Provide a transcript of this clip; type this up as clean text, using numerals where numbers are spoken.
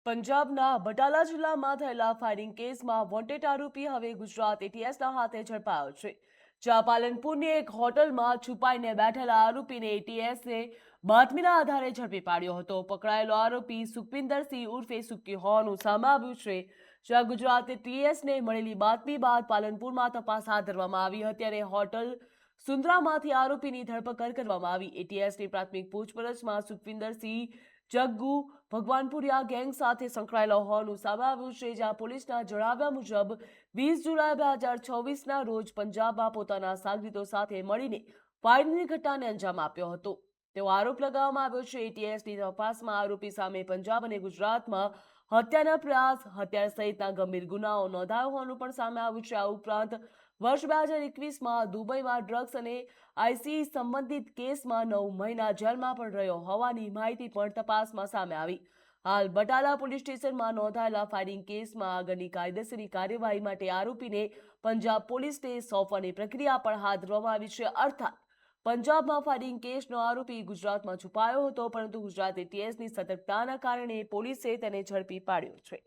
પંજાબના બટાલા જિલ્લામાં થયેલા ફાયરિંગ કેસમાં વોન્ટેડ આરોપી હવે ગુજરાત એટીએસના હાથે ઝડપાયો છે। જ્યાં પાલનપુરની એક હોટલમાં છુપાઈને બેઠેલા આરોપીને એટીએસે બાતમીના આધારે ઝડપી પાડ્યો હતો। પકડાયેલો આરોપી સુખવિંદરસિંહ ઉર્ફે સુક્કી હોવાનું સામે આવ્યું છે। જ્યાં ગુજરાત એટીએસને મળેલી બાતમી બાદ પાલનપુરમાં તપાસ હાથ ધરવામાં આવી હતી અને હોટલ સુંદરામાંથી આરોપીની ધરપકડ કરવામાં આવી। એટીએસની પ્રાથમિક પૂછપરછમાં સુખવિંદરસિંહ જગ્ગુ ભગવાનપુરિયા ગેંગ સાથે સંકળાયેલા હોવાનું સામે આવ્યું છે। જ્યાં પોલીસના જણાવ્યા મુજબ 20 જુલાઈ 2024ના રોજ પંજાબમાં પોતાના સાગરીતો સાથે મળીને ફાયરિંગની ઘટનાને અંજામ આપ્યો હતો તેવો આરોપ લગાવવામાં આવ્યો છે। એટીએસની તપાસમાં આરોપી સામે પંજાબ અને ગુજરાતમાં હત્યાના પ્રયાસ, હત્યા સહિતના ગંભીર ગુનાઓ નોંધાયો હોવાનું પણ સામે આવ્યું છે। આ ઉપરાંત વર્ષ 2021માં દુબઈમાં ડ્રગ્સ અને આઈસી સંબંધિત કેસમાં 9 મહિના જેલમાં પણ રહ્યો હોવાની માહિતી પણ તપાસમાં સામે આવી। હાલ બટાલા પોલીસ સ્ટેશનમાં નોંધાયેલા ફાયરિંગ કેસમાં આગળની કાયદેસરની કાર્યવાહી માટે આરોપીને પંજાબ પોલીસને સોંપવાની પ્રક્રિયા પણ હાથ ધરવામાં આવી છે। અર્થાત પંજાબમાં ફાયરિંગ કેસનો આરોપી ગુજરાતમાં છુપાયો હતો, પરંતુ ગુજરાત એટીએસની સતર્કતાના કારણે પોલીસે તેને ઝડપી પાડ્યો છે।